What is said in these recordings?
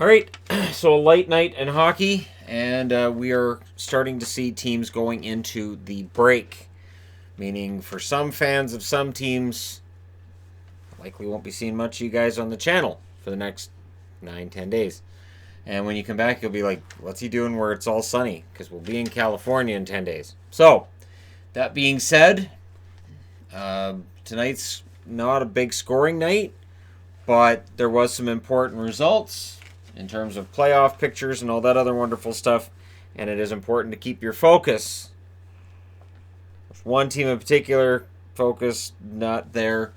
All right, so a light night in hockey, and we are starting to see teams going into the break. Meaning, for some fans of some teams, likely won't be seeing much of you guys on the channel for the next 9-10 days. And when you come back, you'll be like, what's he doing where it's all sunny? Because we'll be in California in 10 days. So, that being said, tonight's not a big scoring night, but there was some important results in terms of playoff pictures and all that other wonderful stuff, and it is important to keep your focus. There's one team in particular, focus not there.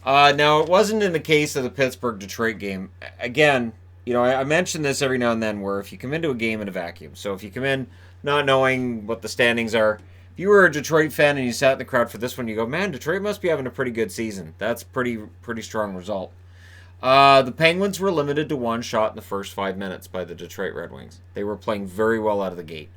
Now, it wasn't in the case of the Pittsburgh-Detroit game. Again, I mention this every now and then, where if you come into a game in a vacuum, so if you come in not knowing what the standings are, if you were a Detroit fan and you sat in the crowd for this one, you go, man, Detroit must be having a pretty good season. That's pretty strong result. The Penguins were limited to one shot in the first 5 minutes by the Detroit Red Wings. They were playing very well out of the gate.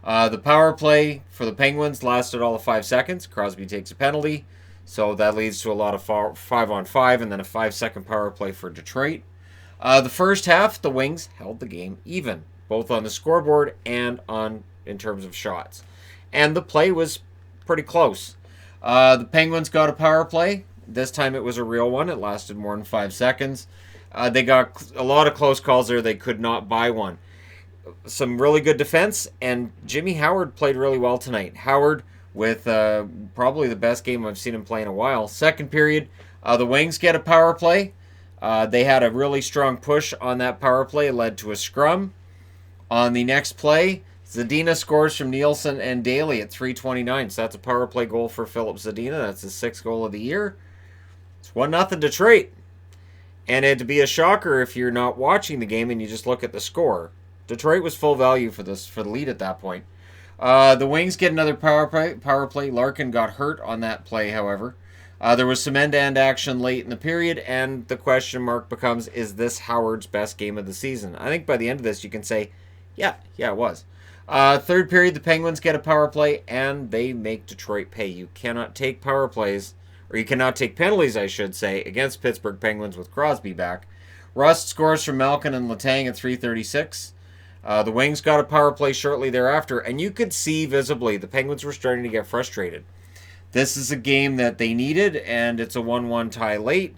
The power play for the Penguins lasted all of 5 seconds. Crosby takes a penalty, so that leads to a lot of 5-on-5 and then a 5-second power play for Detroit. The first half, the Wings held the game even, both on the scoreboard and in terms of shots. And the play was pretty close. The Penguins got a power play. This time it was a real one. It lasted more than 5 seconds. They got a lot of close calls there. They could not buy one. Some really good defense, and Jimmy Howard played really well tonight. Howard with probably the best game I've seen him play in a while. Second period, the Wings get a power play. They had a really strong push on that power play. It led to a scrum. On the next play, Zadina scores from Nielsen and Daly at 3:29. So that's a power play goal for Philip Zadina. That's his 6th goal of the year. It's 1-0 Detroit. And it'd be a shocker if you're not watching the game and you just look at the score. Detroit was full value for the lead at that point. The Wings get another power play. Larkin got hurt on that play, however. There was some end-to-end action late in the period, and the question mark becomes, is this Howard's best game of the season? I think by the end of this you can say, yeah, it was. Third period, the Penguins get a power play, and they make Detroit pay. You cannot take power plays, or you cannot take penalties, I should say, against Pittsburgh Penguins with Crosby back. Rust scores from Malkin and Letang at 3:36. The Wings got a power play shortly thereafter, and you could see visibly the Penguins were starting to get frustrated. This is a game that they needed, and it's a 1-1 tie late,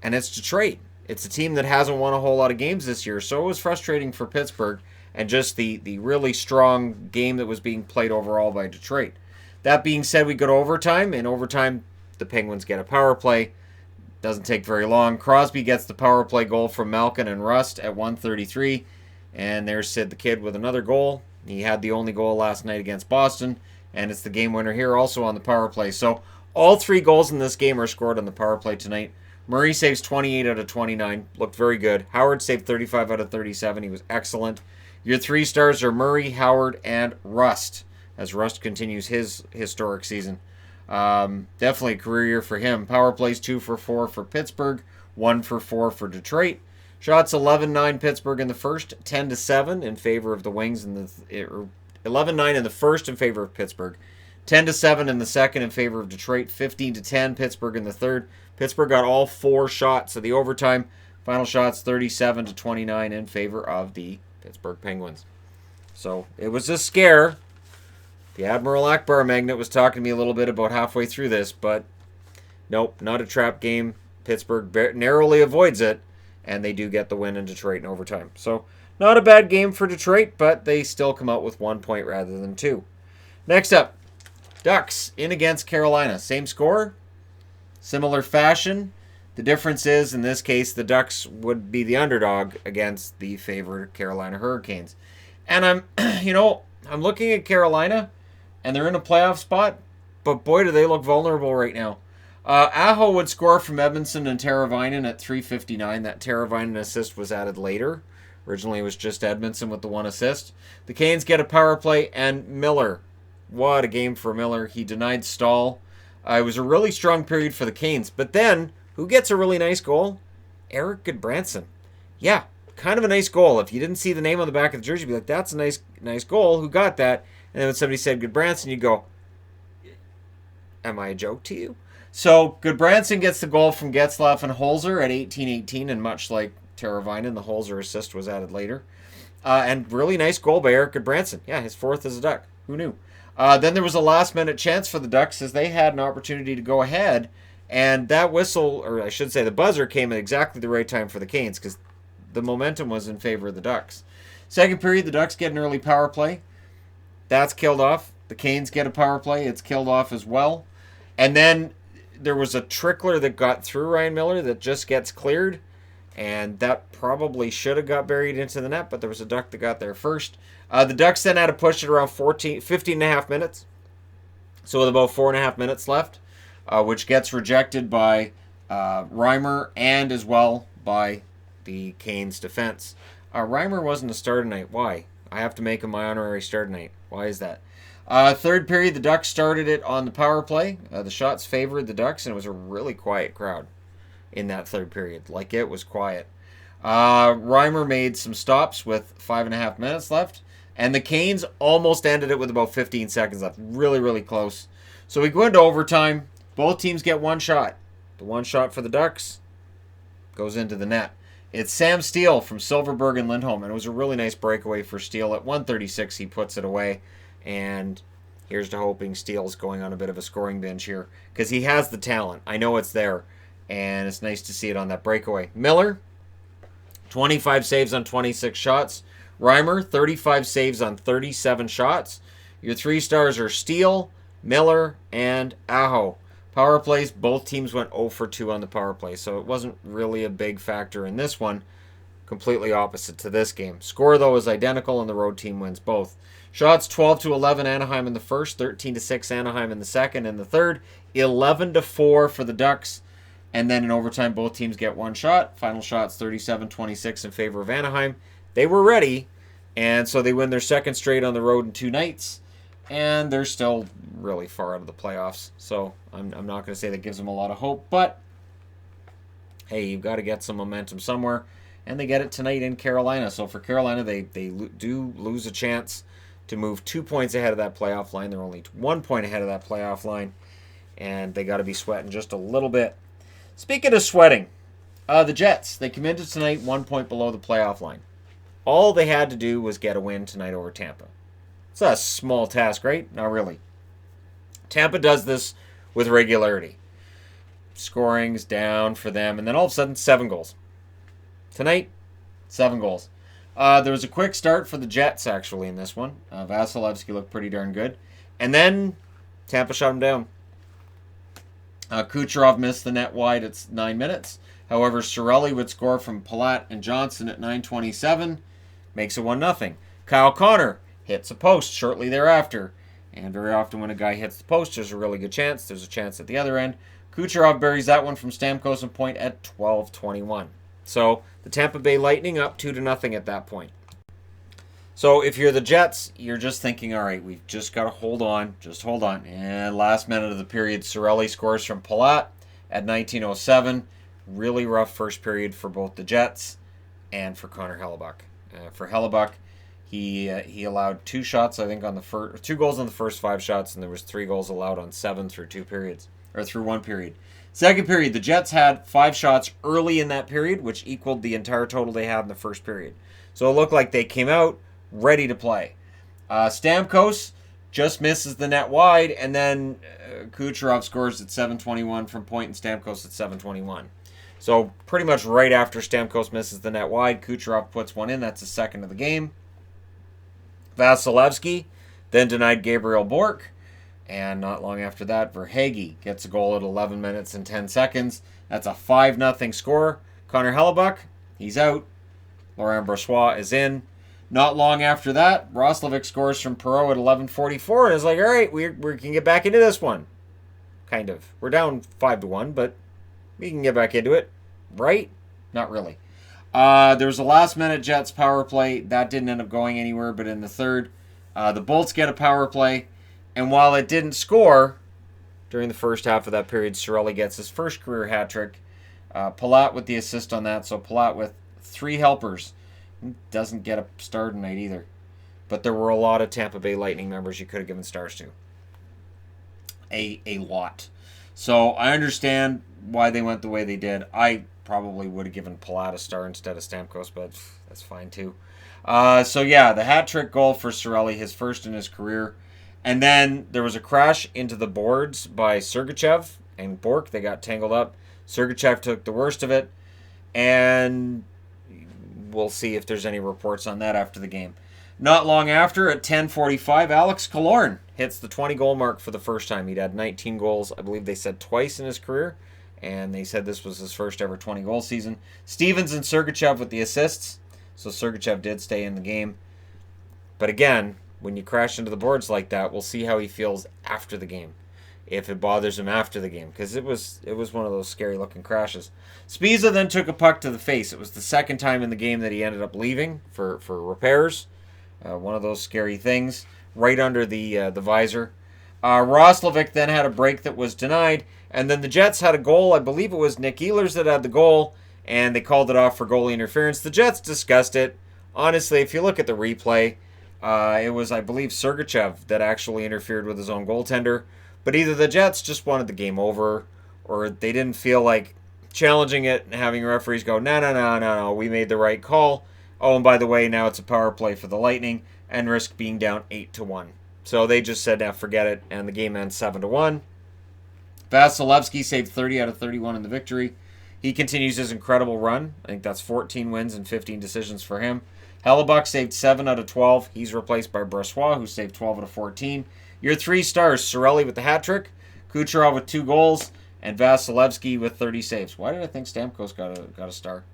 and it's Detroit. It's a team that hasn't won a whole lot of games this year, so it was frustrating for Pittsburgh, and just the really strong game that was being played overall by Detroit. That being said, we go to overtime. In overtime, the Penguins get a power play. Doesn't take very long. Crosby gets the power play goal from Malkin and Rust at 1:33. And there's Sid the Kid with another goal. He had the only goal last night against Boston. And it's the game winner here also on the power play. So all 3 goals in this game are scored on the power play tonight. Murray saves 28 out of 29. Looked very good. Howard saved 35 out of 37. He was excellent. Your 3 stars are Murray, Howard, and Rust, as Rust continues his historic season. Definitely a career year for him. Power plays 2 for 4 for Pittsburgh, 1 for 4 for Detroit. Shots 11-9 Pittsburgh in the first, 10-7 in favor of the Wings, 11-9 in the first in favor of Pittsburgh, 10-7 in the second in favor of Detroit, 15-10 Pittsburgh in the third. Pittsburgh got all 4 shots of the overtime. Final shots 37-29 in favor of the Pittsburgh Penguins. So it was a scare. The Admiral Akbar Magnet was talking to me a little bit about halfway through this, but nope, not a trap game. Pittsburgh narrowly avoids it, and they do get the win in Detroit in overtime. So not a bad game for Detroit, but they still come out with 1 point rather than 2. Next up, Ducks in against Carolina. Same score, similar fashion. The difference is, in this case, the Ducks would be the underdog against the favored Carolina Hurricanes. And I'm looking at Carolina, and they're in a playoff spot, but boy, do they look vulnerable right now. Aho would score from Edmondson and Teravainen at 3:59. That Teravainen assist was added later. Originally, it was just Edmondson with the 1 assist. The Canes get a power play, and Miller. What a game for Miller. He denied Stahl. It was a really strong period for the Canes. But then, who gets a really nice goal? Eric Goodbranson. Yeah, kind of a nice goal. If you didn't see the name on the back of the jersey, you'd be like, that's a nice goal. Who got that? And then when somebody said Goodbranson, you'd go, am I a joke to you? So Goodbranson gets the goal from Getzlaf and Holzer at 18:18, and much like Teravainen. The Holzer assist was added later. And really nice goal by Eric Goodbranson. Yeah, his fourth as a Duck. Who knew? Then there was a last-minute chance for the Ducks as they had an opportunity to go ahead. And that whistle, or I should say the buzzer, came at exactly the right time for the Canes because the momentum was in favor of the Ducks. Second period, the Ducks get an early power play. That's killed off. The Canes get a power play. It's killed off as well. And then there was a trickler that got through Ryan Miller that just gets cleared. And that probably should have got buried into the net, but there was a Duck that got there first. The Ducks then had to push it around 15 and a half minutes. So with about 4.5 minutes left, which gets rejected by Reimer and as well by the Canes defense. Reimer wasn't a starter tonight. Why? I have to make him my honorary starter tonight. Why is that? Third period, the Ducks started it on the power play. The shots favored the Ducks, and it was a really quiet crowd in that third period. Like, it was quiet. Reimer made some stops with 5.5 minutes left, and the Canes almost ended it with about 15 seconds left. Really, really close. So we go into overtime. Both teams get one shot. The one shot for the Ducks goes into the net. It's Sam Steele from Silverberg and Lindholm, and it was a really nice breakaway for Steele. At 1:36, he puts it away, and here's to hoping Steele's going on a bit of a scoring binge here because he has the talent. I know it's there, and it's nice to see it on that breakaway. Miller, 25 saves on 26 shots. Reimer, 35 saves on 37 shots. Your three stars are Steele, Miller, and Aho. Power plays, both teams went 0 for 2 on the power play, so it wasn't really a big factor in this one. Completely opposite to this game. Score, though, is identical, and the road team wins both. Shots 12-11 Anaheim in the first, 13-6 Anaheim in the second, and the third 11-4 for the Ducks. And then in overtime, both teams get one shot. Final shots 37-26 in favor of Anaheim. They were ready, and so they win their second straight on the road in 2 nights. And they're still really far out of the playoffs. So I'm not going to say that gives them a lot of hope. But, hey, you've got to get some momentum somewhere. And they get it tonight in Carolina. So for Carolina, they do lose a chance to move 2 points ahead of that playoff line. They're only 1 point ahead of that playoff line. And they got to be sweating just a little bit. Speaking of sweating, the Jets, they come into tonight 1 point below the playoff line. All they had to do was get a win tonight over Tampa. It's a small task, right? Not really. Tampa does this with regularity. Scoring's down for them, and then all of a sudden, 7 goals. Tonight, 7 goals. There was a quick start for the Jets, actually, in this one. Vasilevsky looked pretty darn good. And then, Tampa shut him down. Kucherov missed the net wide at 9 minutes. However, Cirelli would score from Palat and Johnson at 9:27. Makes it 1-0. Kyle Connor hits a post shortly thereafter. And very often when a guy hits the post, there's a really good chance. There's a chance at the other end. Kucherov buries that one from Stamkos and point at 12:21. So the Tampa Bay Lightning up 2-0 at that point. So if you're the Jets, you're just thinking, all right, we've just got to hold on. Just hold on. And last minute of the period, Cirelli scores from Palat at 19:07. Really rough first period for both the Jets and for Connor Hellebuck. For Hellebuck, he allowed 2 shots, I think, on the first 2 goals on the first 5 shots, and there was 3 goals allowed on 7 through 2 periods, or through 1 period. Second period, the Jets had 5 shots early in that period, which equaled the entire total they had in the first period. So it looked like they came out ready to play. Stamkos just misses the net wide, and then Kucherov scores at 7:21 from point, and Stamkos at 7:21. So pretty much right after Stamkos misses the net wide, Kucherov puts one in. That's the second of the game. Vasilevsky then denied Gabriel Bork, and not long after that, Verhaeghe gets a goal at 11 minutes and 10 seconds. That's a 5-0 score. Connor Hellebuck, he's out. Laurent Brossoit is in. Not long after that, Roslovic scores from Perreault at 11:44, and it's like, all right, we can get back into this one. Kind of. We're down 5-1, but we can get back into it. Right? Not really. There was a last-minute Jets power play. That didn't end up going anywhere, but in the third, the Bolts get a power play, and while it didn't score during the first half of that period, Cirelli gets his first career hat trick. Palat with the assist on that, so Palat with 3 helpers. Doesn't get a star tonight either. But there were a lot of Tampa Bay Lightning members you could have given stars to. A lot. So I understand why they went the way they did. I probably would have given Palat a star instead of Stamkos, but that's fine too. So yeah, the hat trick goal for Cirelli, his first in his career. And then there was a crash into the boards by Sergachev and Bork. They got tangled up. Sergachev took the worst of it. And we'll see if there's any reports on that after the game. Not long after, at 10:45, Alex Killorn hits the 20-goal mark for the first time. He'd had 19 goals, I believe they said twice in his career. And they said this was his first ever 20-goal season. Stevens and Sergachev with the assists. So Sergachev did stay in the game. But again, when you crash into the boards like that, we'll see how he feels after the game, if it bothers him after the game, because it was one of those scary looking crashes. Spiza then took a puck to the face. It was the second time in the game that he ended up leaving for repairs. One of those scary things right under the visor. Roslovic then had a break that was denied, and then the Jets had a goal. I believe it was Nick Ehlers that had the goal, and they called it off for goalie interference. The Jets discussed it. Honestly, if you look at the replay, it was, I believe, Sergachev that actually interfered with his own goaltender. But either the Jets just wanted the game over, or they didn't feel like challenging it and having referees go, no, we made the right call. Oh, and by the way, now it's a power play for the Lightning and risk being down 8-1. So they just said, forget it, and the game ends 7-1. Vasilevsky saved 30 out of 31 in the victory. He continues his incredible run. I think that's 14 wins and 15 decisions for him. Hellebuck saved 7 out of 12. He's replaced by Brossoit, who saved 12 out of 14. Your 3 stars, Cirelli with the hat trick, Kucherov with 2 goals, and Vasilevsky with 30 saves. Why did I think Stamkos got a star?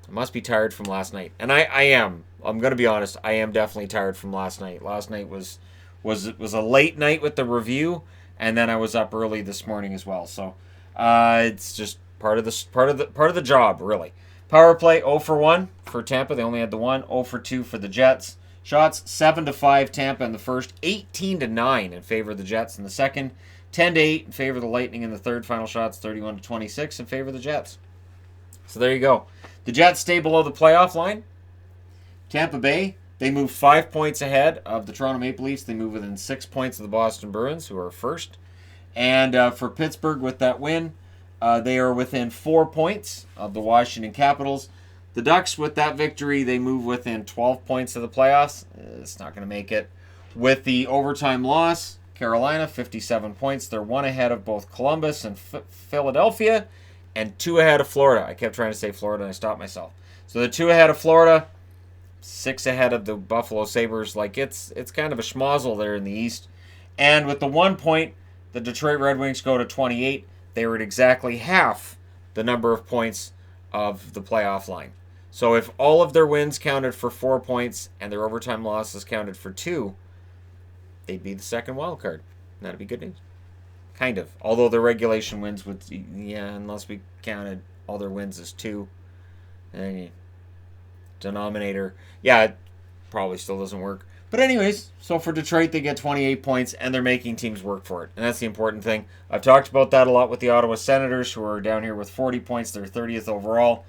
I must be tired from last night. And I am. I'm going to be honest. I am definitely tired from last night. Last night was a late night with the review, and then I was up early this morning as well. So it's just part of the job, really. Power play 0 for 1 for Tampa. They only had the 1. 0 for 2 for the Jets. Shots 7-5 Tampa in the first, 18-9 in favor of the Jets in the second, 10-8 in favor of the Lightning in the third. Final shots 31-26 in favor of the Jets. So there you go. The Jets stay below the playoff line. Tampa Bay, they move 5 points ahead of the Toronto Maple Leafs. They move within 6 points of the Boston Bruins, who are first. And for Pittsburgh, with that win, they are within 4 points of the Washington Capitals. The Ducks, with that victory, they move within 12 points of the playoffs. It's not going to make it. With the overtime loss, Carolina, 57 points. They're 1 ahead of both Columbus and Philadelphia, and 2 ahead of Florida. I kept trying to say Florida, and I stopped myself. So they're 2 ahead of Florida, 6 ahead of the Buffalo Sabres. Like, it's kind of a schmozzle there in the East. And with the 1 point, the Detroit Red Wings go to 28. They were at exactly half the number of points of the playoff line. So if all of their wins counted for 4 points and their overtime losses counted for 2, they'd be the second wild card. That'd be good news. Kind of. Although the regulation wins would, unless we counted all their wins as 2. And denominator, it probably still doesn't work. But anyways, so for Detroit, they get 28 points, and they're making teams work for it. And that's the important thing. I've talked about that a lot with the Ottawa Senators, who are down here with 40 points. They're 30th overall.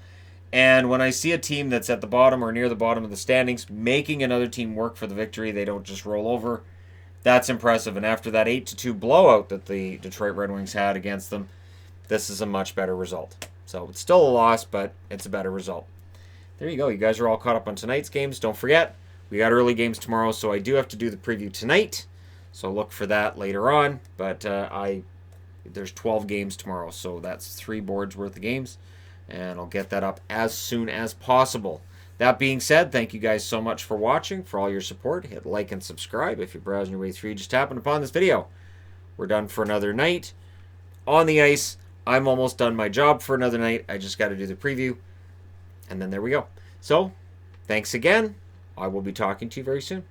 And when I see a team that's at the bottom or near the bottom of the standings making another team work for the victory, they don't just roll over. That's impressive. And after that 8-2 blowout that the Detroit Red Wings had against them, this is a much better result. So it's still a loss, but it's a better result. There you go. You guys are all caught up on tonight's games. Don't forget, we got early games tomorrow, so I do have to do the preview tonight. So look for that later on. But there's 12 games tomorrow, so that's 3 boards worth of games. And I'll get that up as soon as possible. That being said, thank you guys so much for watching, for all your support. Hit like and subscribe if you're browsing your way through. Just tapping upon this video. We're done for another night on the ice. I'm almost done my job for another night. I just got to do the preview. And then there we go. So, thanks again. I will be talking to you very soon.